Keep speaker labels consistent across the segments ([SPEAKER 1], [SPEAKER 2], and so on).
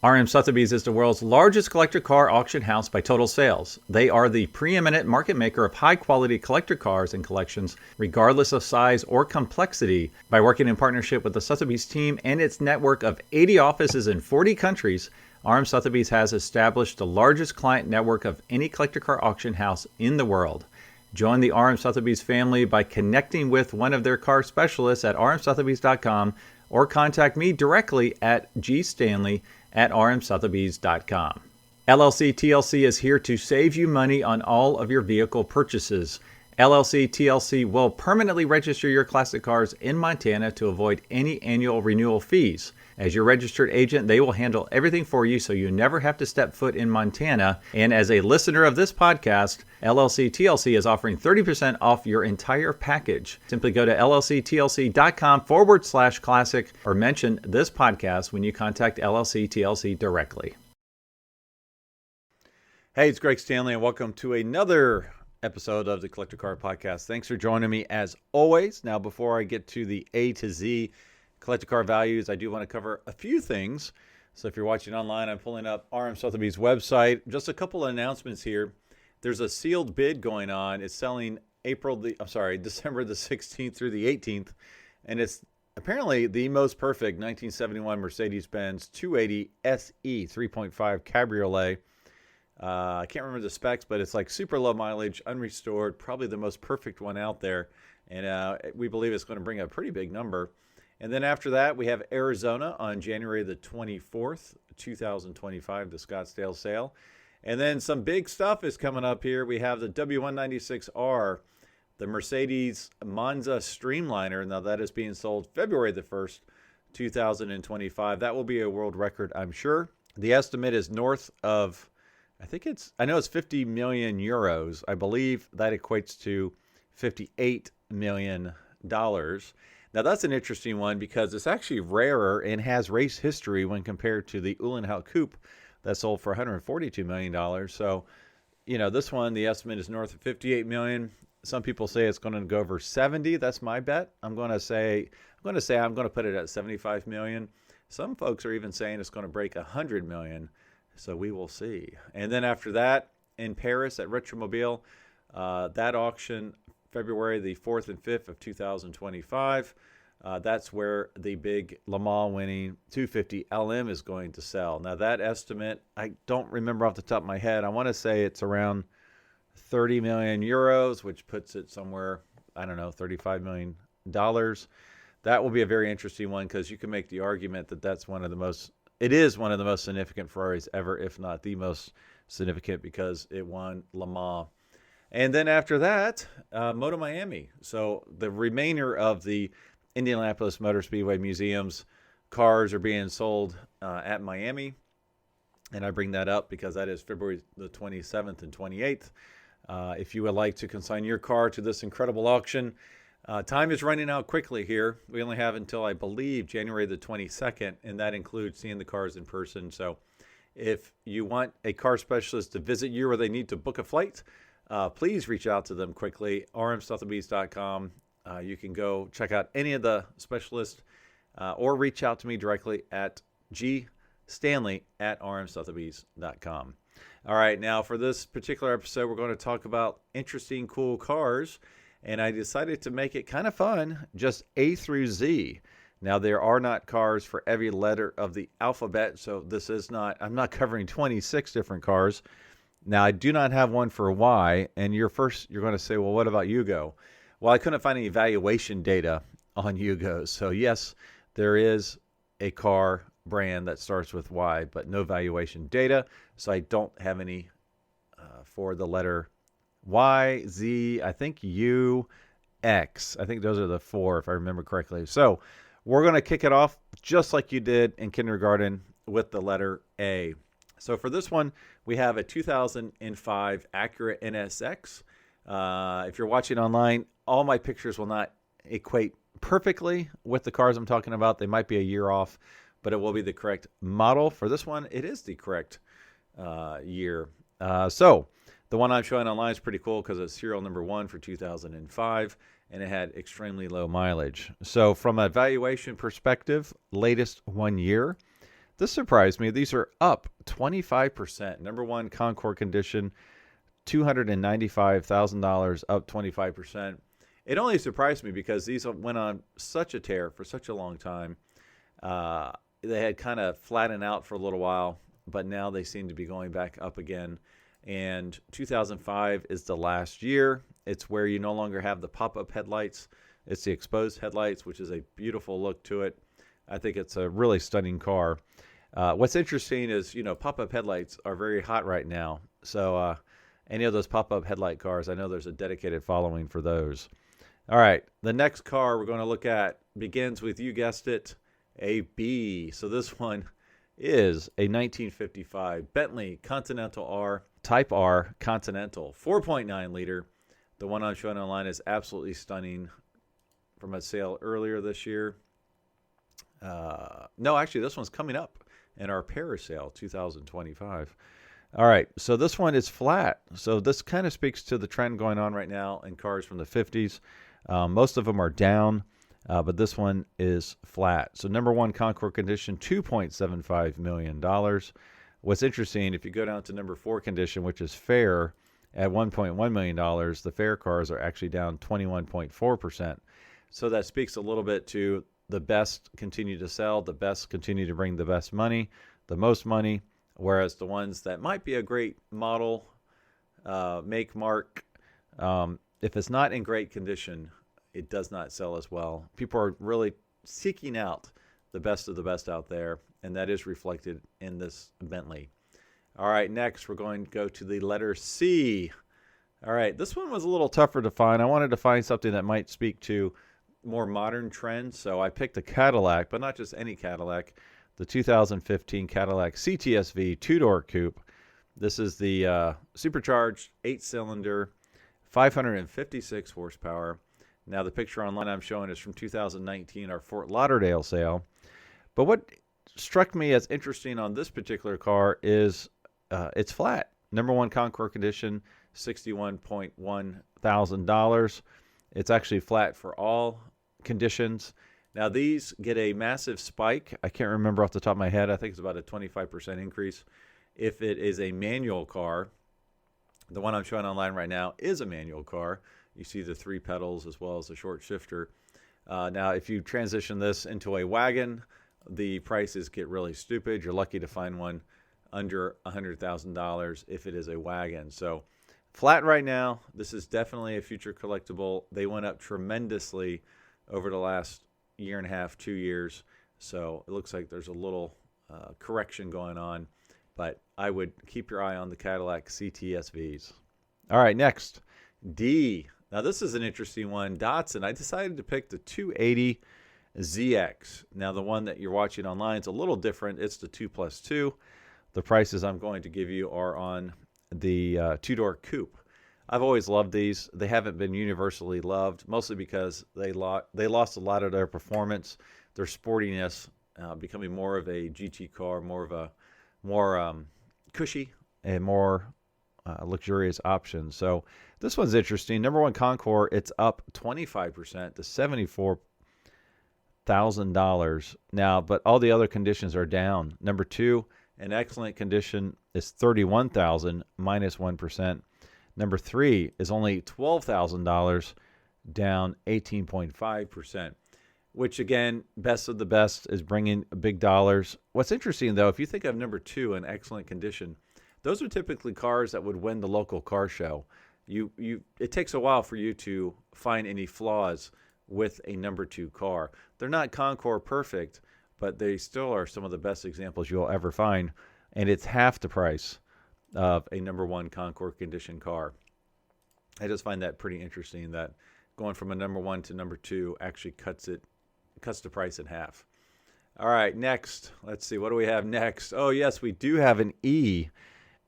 [SPEAKER 1] RM Sotheby's is the world's largest collector car auction house by total sales. They are the preeminent market maker of high-quality collector cars and collections, regardless of size or complexity. By working in partnership with the Sotheby's team and its network of 80 offices in 40 countries, RM Sotheby's has established the largest client network of any collector car auction house in the world. Join the RM Sotheby's family by connecting with one of their car specialists at rmsotheby's.com or contact me directly at gstanley@rmsotheby's.com. LLC TLC is here to save you money on all of your vehicle purchases. LLC TLC will permanently register your classic cars in Montana to avoid any annual renewal fees. As your registered agent, they will handle everything for you so you never have to step foot in Montana. And as a listener of this podcast, LLC TLC is offering 30% off your entire package. Simply go to llctlc.com/classic or mention this podcast when you contact LLC TLC directly. Hey, it's Greg Stanley, and welcome to another episode of the Collector Car Podcast. Thanks for joining me as always. Now, before I get to the A to Z collector car values, I do want to cover a few things. So if you're watching online, I'm pulling up RM Sotheby's website. Just a couple of announcements here. There's a sealed bid going on. It's selling December the 16th through the 18th. And it's apparently the most perfect 1971 Mercedes-Benz 280 SE 3.5 Cabriolet. I can't remember the specs, but it's like super low mileage, unrestored, probably the most perfect one out there. And we believe it's going to bring a pretty big number. And then after that, we have Arizona on January the 24th, 2025, the Scottsdale sale. And then some big stuff is coming up here. We have the W196R, the Mercedes Monza Streamliner. Now that is being sold February the 1st, 2025. That will be a world record, I'm sure. The estimate is north of, I know it's 50 million euros. I believe that equates to $58 million. Now, that's an interesting one because it's actually rarer and has race history when compared to the Uhlenhaut Coupe that sold for $142 million. So, this one, the estimate is north of $58 million. Some people say it's going to go over 70. That's my bet. I'm going to put it at $75 million. Some folks are even saying it's going to break $100 million. So we will see. And then after that, in Paris at Retromobile, that auction, February the 4th and 5th of 2025. That's where the big Le Mans winning 250 LM is going to sell. Now that estimate, I don't remember off the top of my head. I want to say it's around 30 million euros, which puts it somewhere, $35 million. That will be a very interesting one because you can make the argument that it is one of the most significant Ferraris ever, if not the most significant, because it won Le Mans. And then after that, Moto Miami. So the remainder of the Indianapolis Motor Speedway Museum's cars are being sold at Miami. And I bring that up because that is February the 27th and 28th. If you would like to consign your car to this incredible auction, time is running out quickly here. We only have until, I believe, January the 22nd, and that includes seeing the cars in person. So if you want a car specialist to visit you or they need to book a flight, please reach out to them quickly, rmsotheby's.com. You can go check out any of the specialists or reach out to me directly at gstanley@rmsotheby's.com. All right, now for this particular episode, we're going to talk about interesting, cool cars, and I decided to make it kind of fun, just A through Z. Now, there are not cars for every letter of the alphabet, so I'm not covering 26 different cars. Now, I do not have one for Y, and you're going to say, well, what about Yugo? Well, I couldn't find any valuation data on Yugo. So, yes, there is a car brand that starts with Y, but no valuation data. So, I don't have any for the letter Y, Z, I think U, X. I think those are the four, if I remember correctly. So, we're going to kick it off just like you did in kindergarten with the letter A. So for this one, we have a 2005 Acura NSX. If you're watching online, all my pictures will not equate perfectly with the cars I'm talking about. They might be a year off, but it will be the correct model. For this one, it is the correct year. So the one I'm showing online is pretty cool because it's serial number 1 for 2005, and it had extremely low mileage. So from a valuation perspective, latest 1 year, This surprised me. These are up 25%. Number one, Concours condition, $295,000, up 25%. It only surprised me because these went on such a tear for such a long time. They had kind of flattened out for a little while, but now they seem to be going back up again. And 2005 is the last year. It's where you no longer have the pop-up headlights. It's the exposed headlights, which is a beautiful look to it. I think it's a really stunning car. What's interesting is, pop-up headlights are very hot right now. So any of those pop-up headlight cars, I know there's a dedicated following for those. All right, the next car we're going to look at begins with, you guessed it, a B. So this one is a 1955 Bentley Continental R, Type R Continental, 4.9 liter. The one I'm showing online is absolutely stunning from a sale earlier this year. No, actually, this one's coming up in our Paris sale, 2025. All right, so this one is flat. So this kind of speaks to the trend going on right now in cars from the 50s. Most of them are down, but this one is flat. So number one, Concours condition, $2.75 million. What's interesting, if you go down to number four condition, which is fair, at $1.1 million, the fair cars are actually down 21.4%. So that speaks a little bit to the best continue to sell, the best continue to bring the best money, the most money, whereas the ones that might be a great model, make, mark, if it's not in great condition, it does not sell as well. People are really seeking out the best of the best out there, and that is reflected in this Bentley. All right, next we're going to go to the letter C. All right, this one was a little tougher to find. I wanted to find something that might speak to more modern trends, so I picked a Cadillac, but not just any Cadillac, the 2015 Cadillac CTSV two-door coupe. This is the supercharged 8-cylinder, 556 horsepower. Now the picture online I'm showing is from 2019, our Fort Lauderdale sale. But what struck me as interesting on this particular car is it's flat. Number one, Concours condition, $61.1 thousand. It's actually flat for all conditions. Now these get a massive spike. I can't remember off the top of my head. I think it's about a 25% increase if it is a manual car. The one I'm showing online right now is a manual car. You see the 3 pedals as well as the short shifter. Now, if you transition this into a wagon, the prices get really stupid. You're lucky to find one under $100,000 if it is a wagon. So flat right now. This is definitely a future collectible. They went up tremendously over the last year and a half, 2 years. So it looks like there's a little correction going on. But I would keep your eye on the Cadillac CTSVs. All right, next, D. Now, this is an interesting one. Datsun. I decided to pick the 280 ZX. Now, the one that you're watching online is a little different. It's the 2+2. The prices I'm going to give you are on the two-door coupe. I've always loved these. They haven't been universally loved, mostly because they lost a lot of their performance, their sportiness, becoming more of a GT car, more cushy and more luxurious option. So this one's interesting. Number one, Concours, it's up 25% to $74,000 now, but all the other conditions are down. Number two, in excellent condition, is $31,000 minus 1%. Number three is only $12,000, down 18.5%. Which, again, best of the best is bringing big dollars. What's interesting, though, if you think of number two in excellent condition, those are typically cars that would win the local car show. It takes a while for you to find any flaws with a number two car. They're not Concours perfect, but they still are some of the best examples you'll ever find, and it's half the price of a number one Concours condition car. I just find that pretty interesting that going from a number one to number two actually cuts the price in half. All right, next. Let's see. What do we have next? Oh, yes, we do have an E.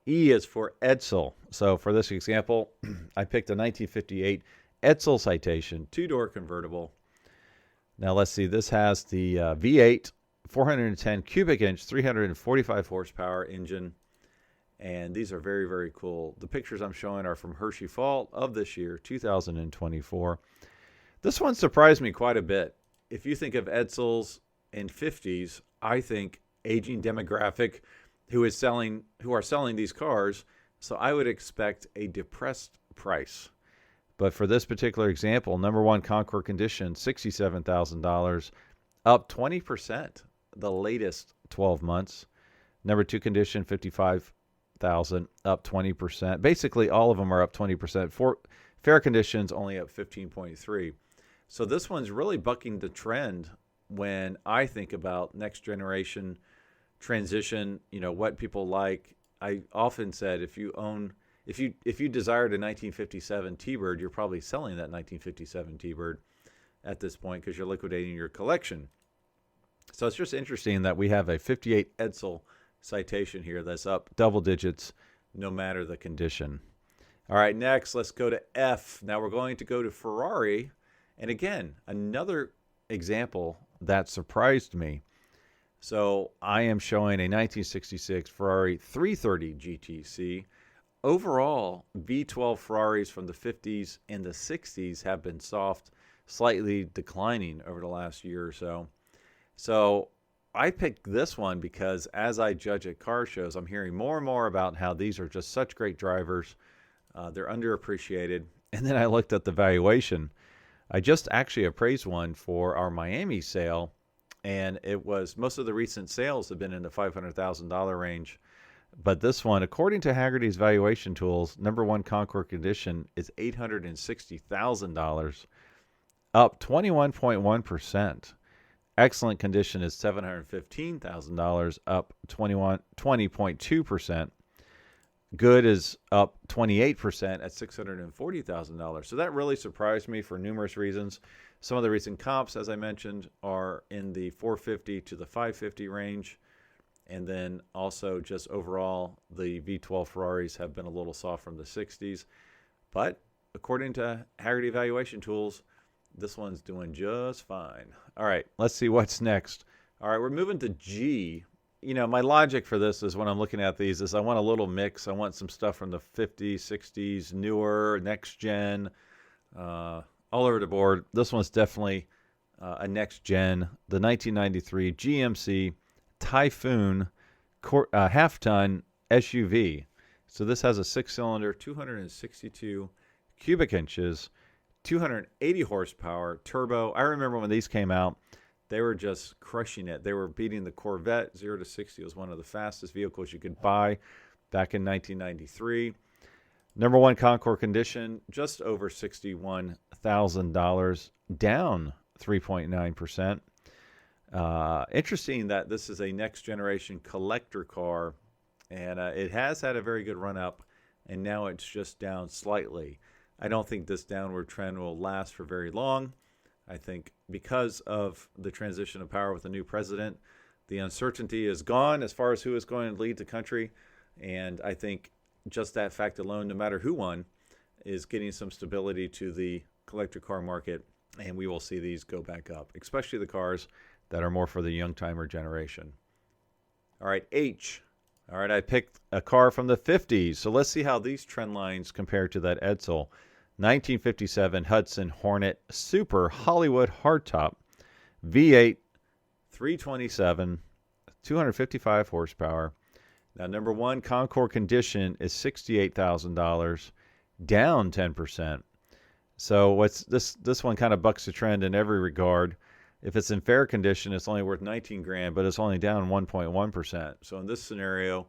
[SPEAKER 1] E is for Edsel. So for this example, I picked a 1958 Edsel Citation, two-door convertible. Now, let's see. This has the V8, 410 cubic inch, 345 horsepower engine. And these are very, very cool. The pictures I'm showing are from Hershey Fall of this year, 2024. This one surprised me quite a bit. If you think of Edsels in 50s, I think aging demographic who are selling these cars. So I would expect a depressed price. But for this particular example, number one Concours condition, $67,000, up 20% the latest 12 months. Number two condition, $55,000, up 20%. Basically, all of them are up 20%. For fair conditions, only up 15.3. So this one's really bucking the trend when I think about next generation transition, what people like. I often said if you desired a 1957 T-Bird, you're probably selling that 1957 T-Bird at this point because you're liquidating your collection. So it's just interesting that we have a 58 Edsel Citation here that's up double digits no matter the condition. All right, next let's go to F. Now we're going to go to Ferrari. And again, another example that surprised me. So I am showing a 1966 Ferrari 330 GTC. Overall, V12 Ferraris from the 50s and the 60s have been soft, slightly declining over the last year or so. So I picked this one because as I judge at car shows, I'm hearing more and more about how these are just such great drivers. They're underappreciated. And then I looked at the valuation. I just actually appraised one for our Miami sale, and it was most of the recent sales have been in the $500,000 range. But this one, according to Hagerty's valuation tools, number one Concours condition is $860,000, up 21.1%. Excellent condition is $715,000, up 20.2%. Good is up 28% at $640,000. So that really surprised me for numerous reasons. Some of the recent comps, as I mentioned, are in the 450 to the 550 range. And then also just overall, the V12 Ferraris have been a little soft from the 60s. But according to Hagerty Valuation Tools, this one's doing just fine. All right, let's see what's next. All right, we're moving to G. My logic for this is when I'm looking at these is I want a little mix. I want some stuff from the 50s, 60s, newer, next gen, all over the board. This one's definitely a next gen. The 1993 GMC Typhoon half-ton SUV. So this has a six-cylinder, 262 cubic inches, 280 horsepower, turbo. I remember when these came out, they were just crushing it. They were beating the Corvette. 0 to 60 was one of the fastest vehicles you could buy back in 1993. Number one Concours condition, just over $61,000, down 3.9%. Interesting that this is a next generation collector car, and it has had a very good run up, and now it's just down slightly. I don't think this downward trend will last for very long. I think because of the transition of power with the new president, the uncertainty is gone as far as who is going to lead the country. And I think just that fact alone, no matter who won, is getting some stability to the collector car market. And we will see these go back up, especially the cars that are more for the young timer generation. All right, H. All right, I picked a car from the 50s. So let's see how these trend lines compare to that Edsel. 1957 Hudson Hornet Super Hollywood Hardtop V8 327 255 horsepower. Now number one Concours condition is $68,000, down 10%. So what's this one kind of bucks the trend in every regard. If it's in fair condition, it's only worth 19 grand, but it's only down 1.1%. So in this scenario,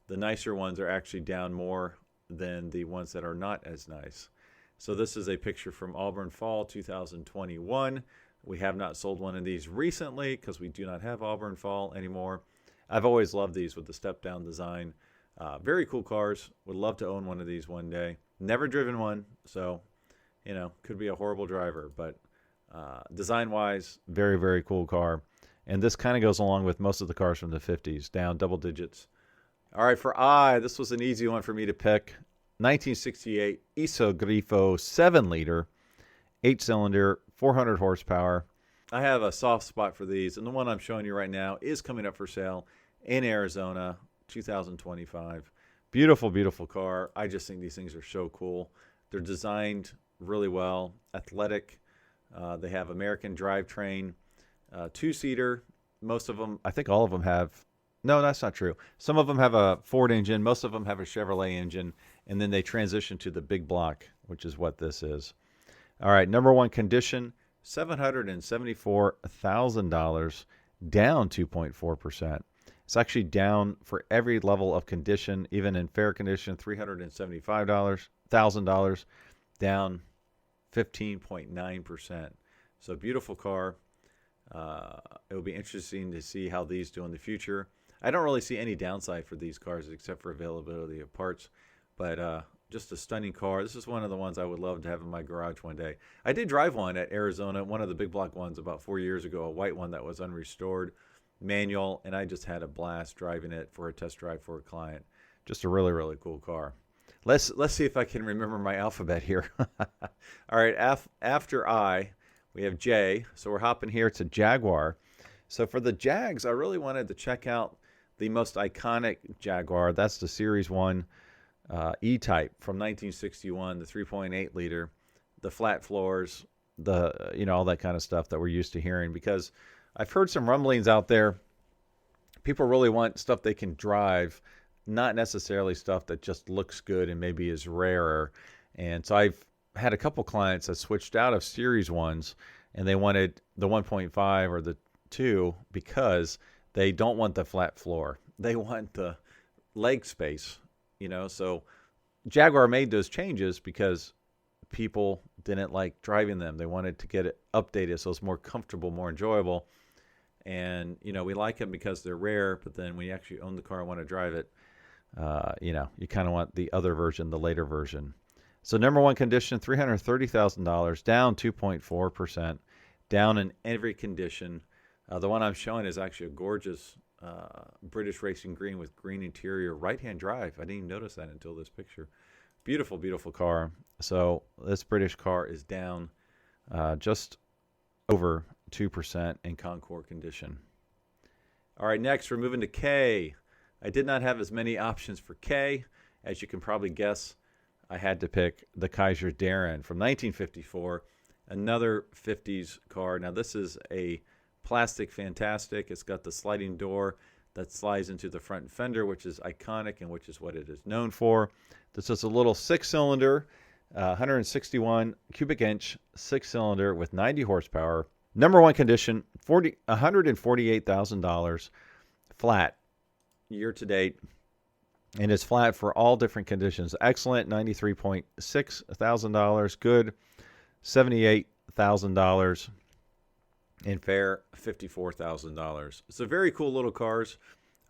[SPEAKER 1] the nicer ones are actually down more than the ones that are not as nice. So this is a picture from Auburn Fall 2021. We have not sold one of these recently because we do not have Auburn Fall anymore. I've always loved these with the step-down design. Very cool cars. Would love to own one of these one day. Never driven one, so, could be a horrible driver. But design-wise, very, very cool car. And this kind of goes along with most of the cars from the 50s, down double digits. All right, for I, this was an easy one for me to pick. 1968 Isog Grio 7-liter, 8-cylinder, 400 horsepower. I have a soft spot for these, and the one I'm showing you right now is coming up for sale in Arizona, 2025. Beautiful, beautiful car. I just think these things are so cool. They're designed really well, athletic. They have American drivetrain, two-seater. most of them, I think all of them have, no, that's not true. Some of them have a Ford engine. Most of them have a Chevrolet engine. And then they transition to the big block, which is what this is. All right, number one condition, $774,000, down 2.4%. It's actually down for every level of condition, even in fair condition, $375,000, down 15.9%. So beautiful car. It will be interesting to see how these do in the future. I don't really see any downside for these cars except for availability of parts, but just a stunning car. This is one of the ones I would love to have in my garage one day. I did drive one at Arizona, one of the big block ones about 4 years ago, a white one that was unrestored, manual, and I just had a blast driving it for a test drive for a client. Just a really, really cool car. Let's see if I can remember my alphabet here. All right, after I, we have J. So we're hopping here to Jaguar. So for the Jags, I really wanted to check out the most iconic Jaguar. That's the Series 1 E-Type from 1961, the 3.8 liter, the flat floors, the all that kind of stuff that we're used to hearing. Because I've heard some rumblings out there. People really want stuff they can drive, not necessarily stuff that just looks good and maybe is rarer. And so I've had a couple clients that switched out of Series 1s and they wanted the 1.5 or the 2 because they don't want the flat floor. They want the leg space, So Jaguar made those changes because people didn't like driving them. They wanted to get it updated so it's more comfortable, more enjoyable. And, we like them because they're rare, but then when you actually own the car and want to drive it, you kind of want the other version, the later version. So number one condition, $330,000, down 2.4%, down in every condition. The one I'm showing is actually a gorgeous British racing green with green interior, right-hand drive. I didn't even notice that until this picture. Beautiful, beautiful car. So this British car is down just over 2% in Concours condition. All right, next we're moving to K. I did not have as many options for K. As you can probably guess, I had to pick the Kaiser Darren from 1954, another 50s car. Now this is a plastic fantastic. It's got the sliding door that slides into the front fender, which is iconic and which is what it is known for. This is a little six-cylinder, 161 cubic inch six-cylinder with 90 horsepower. Number one condition, $148,000, flat year to date, and it's flat for all different conditions. Excellent, $93.6 thousand. Good, $78,000. And fair, $54,000. It's a very cool little cars.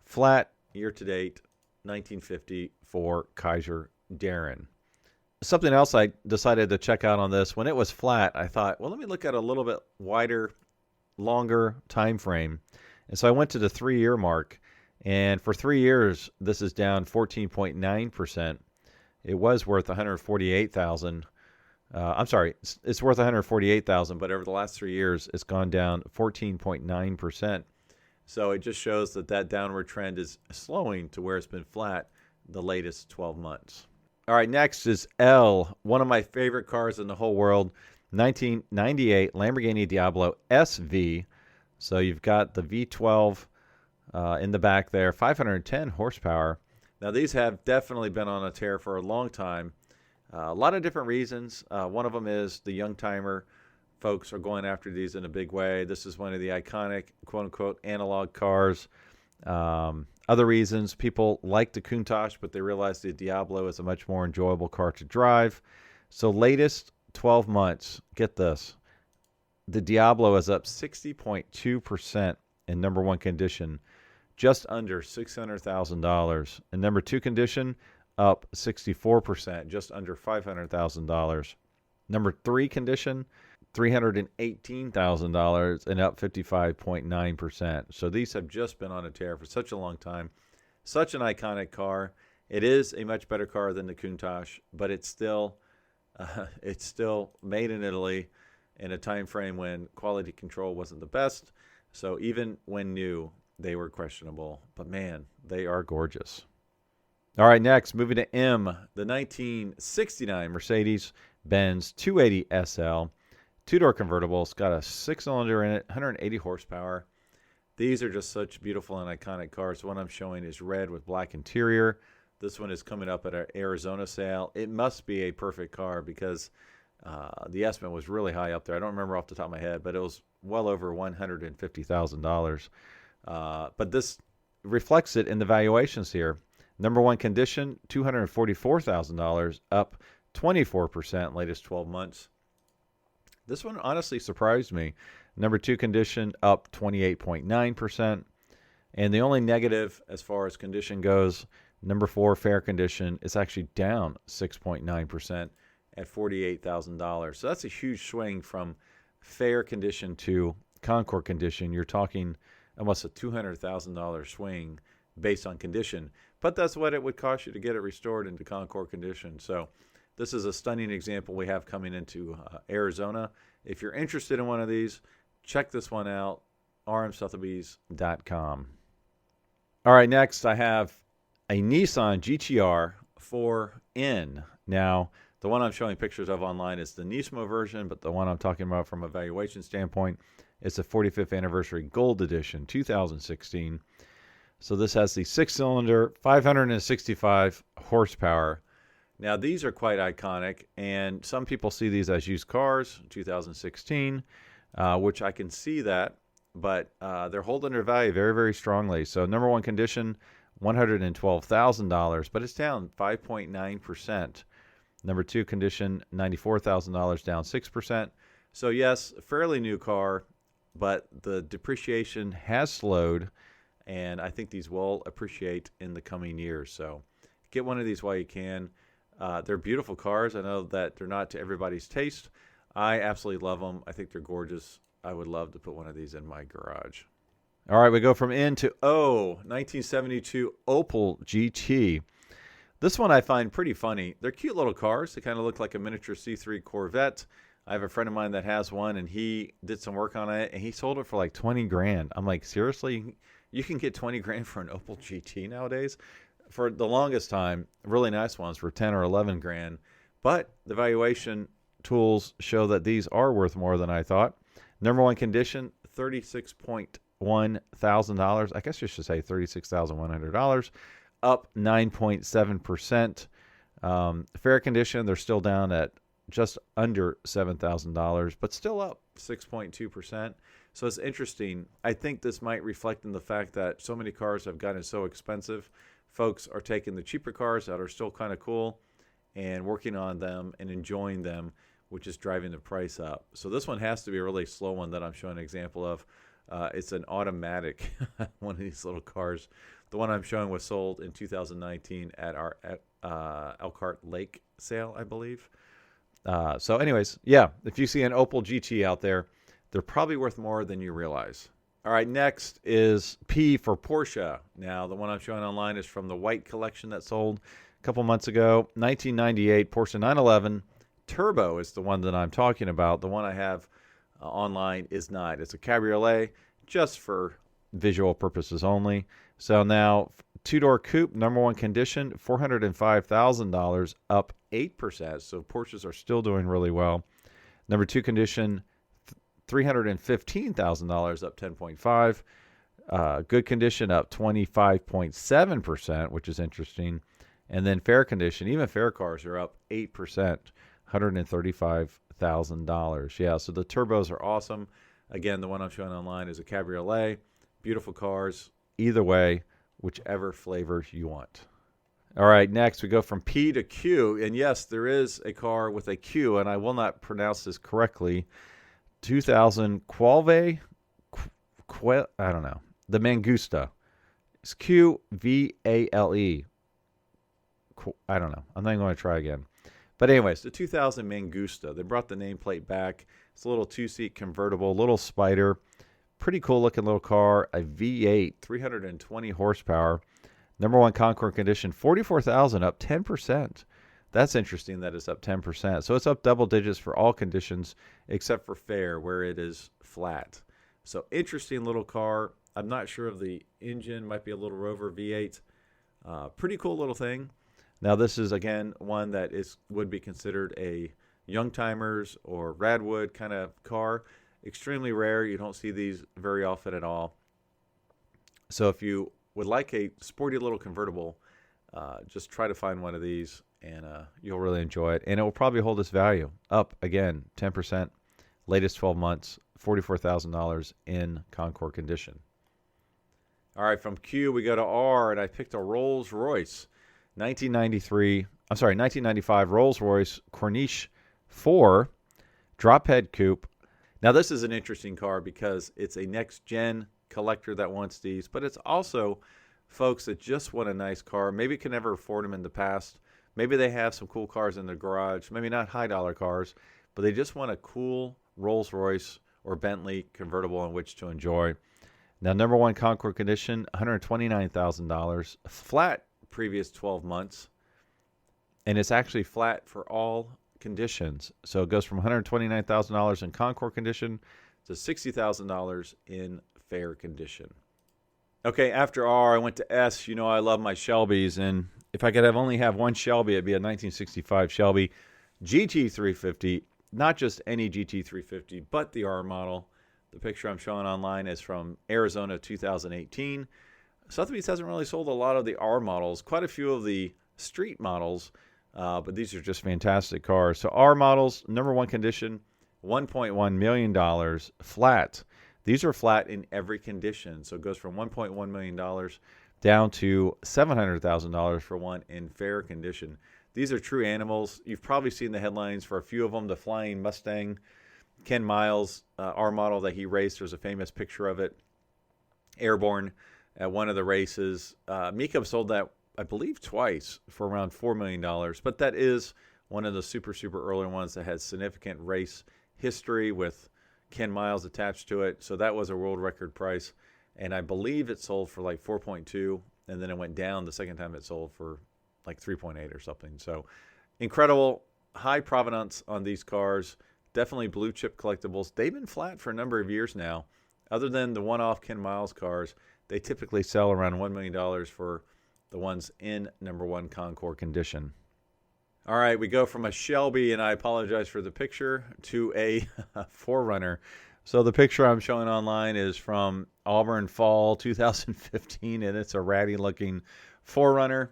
[SPEAKER 1] Flat year to date, 1950 for Kaiser Darren. Something else I decided to check out on this, when it was flat, I thought, well, let me look at a little bit wider, longer time frame. And so I went to the 3-year mark. And for 3 years, this is down 14.9%. It was worth $148,000. I'm sorry, it's worth $148,000, but over the last 3 years, it's gone down 14.9%. So it just shows that downward trend is slowing to where it's been flat the latest 12 months. All right, next is L, one of my favorite cars in the whole world, 1998 Lamborghini Diablo SV. So you've got the V12 in the back there, 510 horsepower. Now these have definitely been on a tear for a long time. A lot of different reasons. One of them is the young timer folks are going after these in a big way. This is one of the iconic, quote unquote, analog cars. Other reasons, people like the Countach, but they realize the Diablo is a much more enjoyable car to drive. So latest 12 months, get this, the Diablo is up 60.2% in number one condition, just under $600,000. In number two condition, up 64%, just under $500,000. Number three condition, $318,000 and up 55.9%. So these have just been on a tear for such a long time. Such an iconic car. It is a much better car than the Countach, but it's still made in Italy in a time frame when quality control wasn't the best. So even when new, they were questionable. But man, they are gorgeous. All right, next, moving to M, the 1969 Mercedes-Benz 280 SL, two-door convertible. It's got a six-cylinder in it, 180 horsepower. These are just such beautiful and iconic cars. The one I'm showing is red with black interior. This one is coming up at our Arizona sale. It must be a perfect car because the estimate was really high up there. I don't remember off the top of my head, but it was well over $150,000. But this reflects it in the valuations here. Number one condition, $244,000, up 24% latest 12 months. This one honestly surprised me. Number two condition, up 28.9%. And the only negative as far as condition goes, number four, fair condition, is actually down 6.9% at $48,000. So that's a huge swing from fair condition to Concours condition. You're talking almost a $200,000 swing based on condition. But that's what it would cost you to get it restored into Concours condition. So this is a stunning example we have coming into Arizona. If you're interested in one of these, check this one out, rmsotheby's.com. All right, next I have a Nissan GTR 4N. Now, the one I'm showing pictures of online is the Nismo version, but the one I'm talking about from a valuation standpoint is the 45th Anniversary Gold Edition, 2016. So this has the six-cylinder, 565 horsepower. Now, these are quite iconic, and some people see these as used cars, 2016, which I can see that, but they're holding their value very, very strongly. So number one condition, $112,000, but it's down 5.9%. Number two condition, $94,000, down 6%. So yes, a fairly new car, but the depreciation has slowed, and I think these will appreciate in the coming years. So get one of these while you can. They're beautiful cars. I know that they're not to everybody's taste. I absolutely love them. I think they're gorgeous. I would love to put one of these in my garage. All right, we go from N to O, 1972 Opal GT. This one I find pretty funny. They're cute little cars. They kind of look like a miniature C3 Corvette. I have a friend of mine that has one, and he did some work on it, and he sold it for like 20 grand. I'm like, seriously? You can get 20 grand for an Opal GT nowadays? For the longest time, really nice ones were 10 or 11 grand. But the valuation tools show that these are worth more than I thought. Number one condition, $36.1 thousand. I guess you should say $36,100, up 9.7%. Fair condition, they're still down at just under $7,000, but still up 6.2%. So it's interesting. I think this might reflect in the fact that so many cars have gotten so expensive. Folks are taking the cheaper cars that are still kind of cool and working on them and enjoying them, which is driving the price up. So this one has to be a really slow one that I'm showing an example of. It's an automatic, one of these little cars. The one I'm showing was sold in 2019 at our Elkhart Lake sale, I believe. So anyways, yeah, if you see an Opal GT out there, they're probably worth more than you realize. All right, next is P for Porsche. Now, the one I'm showing online is from the white collection that sold a couple months ago. 1998 Porsche 911 Turbo is the one that I'm talking about. The one I have online is not. It's a cabriolet, just for visual purposes only. So now, two-door coupe, number one condition, $405,000, up 8%. So Porsches are still doing really well. Number two condition, $315,000, up 10.5%. Good condition, up 25.7%, which is interesting. And then fair condition, even fair cars are up 8%, $135,000. Yeah, so the turbos are awesome. Again, the one I'm showing online is a cabriolet. Beautiful cars. Either way, whichever flavor you want. All right, next we go from P to Q. And yes, there is a car with a Q, and I will not pronounce this correctly. 2000 Qualve, I don't know. The Mangusta. It's Qvale. I don't know. I'm not even going to try again. But anyways, the 2000 Mangusta. They brought the nameplate back. It's a little two-seat convertible, little spider. Pretty cool looking little car. A V8, 320 horsepower. Number one Concours condition, $44,000, up 10%. That's interesting that it's up 10%. So it's up double digits for all conditions except for fair, where it is flat. So interesting little car. I'm not sure of the engine. Might be a little Rover V8. Pretty cool little thing. Now this is, again, one that would be considered a young timers or Radwood kind of car. Extremely rare. You don't see these very often at all. So if you would like a sporty little convertible, just try to find one of these, and you'll really enjoy it. And it will probably hold its value up again, 10%. Latest 12 months, $44,000 in Concours condition. All right, from Q we go to R, and I picked a RollsRoyce 1995 RollsRoyce Corniche 4 drop head coupe. Now this is an interesting car because it's a next gen collector that wants these, but it's also folks that just want a nice car, maybe can never afford them in the past. Maybe they have some cool cars in their garage, maybe not high dollar cars, but they just want a cool Rolls-Royce or Bentley convertible in which to enjoy. Now, number one Concours condition, $129,000, flat previous 12 months, and it's actually flat for all conditions. So it goes from $129,000 in Concours condition to $60,000 in fair condition. Okay, after R, I went to S. You know I love my Shelbys, and if I could only have one Shelby, it'd be a 1965 Shelby GT350. Not just any GT350, but the R model. The picture I'm showing online is from Arizona 2018. Sotheby's hasn't really sold a lot of the R models, quite a few of the street models, but these are just fantastic cars. So R models, number one condition, $1.1 million, flat. These are flat in every condition. So it goes from $1.1 million down to $700,000 for one in fair condition. These are true animals. You've probably seen the headlines for a few of them. The Flying Mustang, Ken Miles, R model that he raced. There's a famous picture of it. Airborne at one of the races. Mika sold that, I believe, twice for around $4 million. But that is one of the super early ones that has significant race history with Ken Miles attached to it. So that was a world record price. And I believe it sold for like 4.2, and then it went down the second time it sold for like 3.8 or something. So incredible, high provenance on these cars. Definitely blue chip collectibles. They've been flat for a number of years now. Other than the one-off Ken Miles cars, they typically sell around $1 million for the ones in number one Concours condition. All right, we go from a Shelby, and I apologize for the picture, to a 4Runner. So the picture I'm showing online is from Auburn Fall 2015, and it's a ratty-looking 4Runner.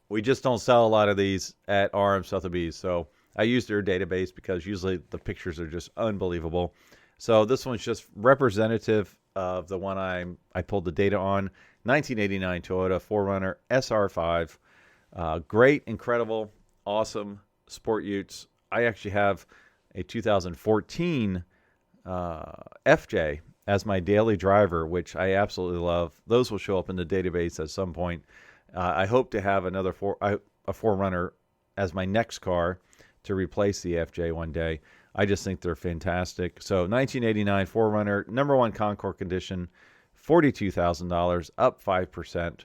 [SPEAKER 1] We just don't sell a lot of these at RM Sotheby's, so I use their database because usually the pictures are just unbelievable. So this one's just representative of the one I pulled the data on. 1989 Toyota 4Runner SR5. Great, incredible, awesome sport utes. I actually have a 2014 FJ as my daily driver, which I absolutely love. Those will show up in the database at some point. I hope to have another 4Runner as my next car to replace the FJ one day. I just think they're fantastic. So 1989 4Runner, number one Concours condition, $42,000, up 5%.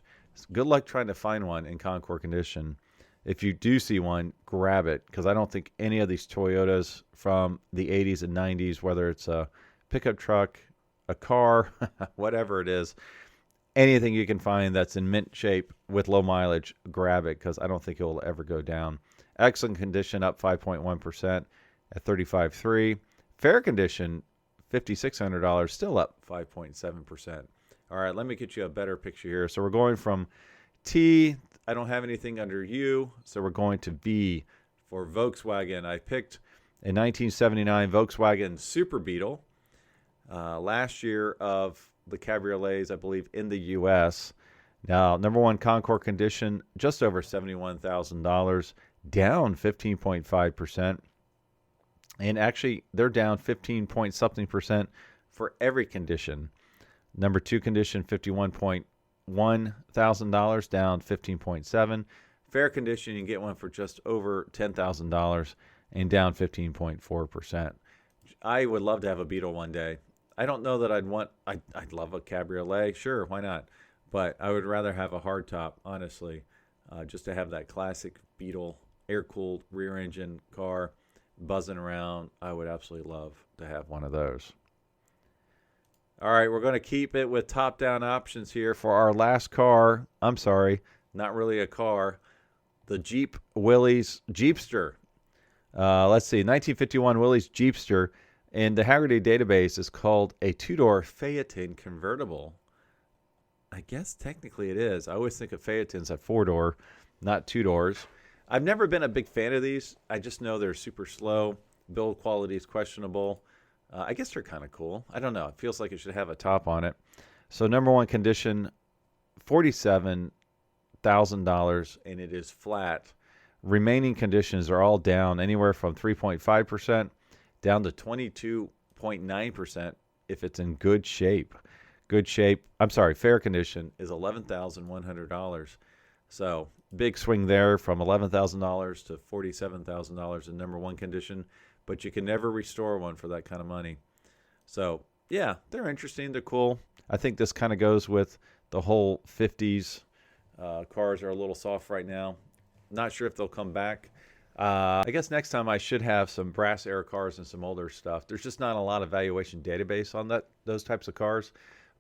[SPEAKER 1] Good luck trying to find one in Concours condition. If you do see one, grab it, because I don't think any of these Toyotas from the 80s and 90s, whether it's a pickup truck, a car, whatever it is, anything you can find that's in mint shape with low mileage, grab it, because I don't think it will ever go down. Excellent condition, up 5.1% at $35,300. Fair condition, $5,600, still up 5.7%. All right, let me get you a better picture here. So we're going from T, I don't have anything under U, so we're going to V for Volkswagen. I picked a 1979 Volkswagen Super Beetle. Last year of the cabriolets, I believe, in the U.S. Now, number one Concours condition, just over $71,000, down 15.5%. And actually, they're down 15 point something percent for every condition. Number two condition, $51,100, down 15.7. Fair condition, you can get one for just over $10,000 and down 15.4%. I would love to have a Beetle one day. I don't know that I'd love a cabriolet. Sure, why not? But I would rather have a hardtop, honestly, just to have that classic Beetle air-cooled rear-engine car buzzing around. I would absolutely love to have one of those. All right, we're going to keep it with top-down options here for our last car. I'm sorry, not really a car. The Jeep Willys Jeepster. Let's see, 1951 Willys Jeepster. And the Hagerty database is called a two-door Phaeton convertible. I guess technically it is. I always think of Phaetons at 4-door, not 2 doors. I've never been a big fan of these. I just know they're super slow. Build quality is questionable. I guess they're kind of cool. I don't know. It feels like it should have a top on it. So number one condition, $47,000, and it is flat. Remaining conditions are all down anywhere from 3.5% down to 22.9% if it's in good shape. Fair condition is $11,100. So big swing there from $11,000 to $47,000 in number one condition, but you can never restore one for that kind of money. So yeah, they're interesting. They're cool. I think this kind of goes with the whole 50s. Cars are a little soft right now. Not sure if they'll come back. I guess next time I should have some brass era cars and some older stuff. There's just not a lot of valuation database on those types of cars.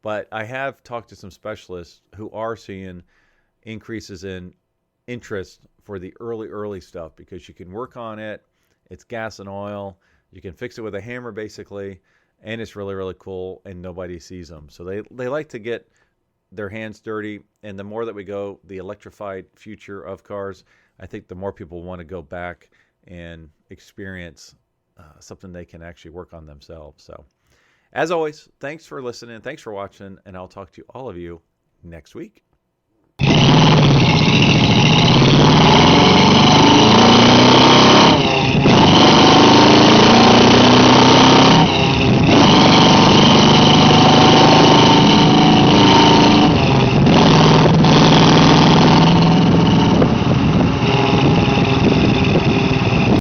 [SPEAKER 1] But I have talked to some specialists who are seeing increases in interest for the early stuff because you can work on it. It's gas and oil. You can fix it with a hammer basically, and it's really, really cool, and nobody sees them. So they like to get their hands dirty, and the more that we go the electrified future of cars, I think the more people want to go back and experience something they can actually work on themselves. So as always, thanks for listening, thanks for watching, and I'll talk to all of you next week.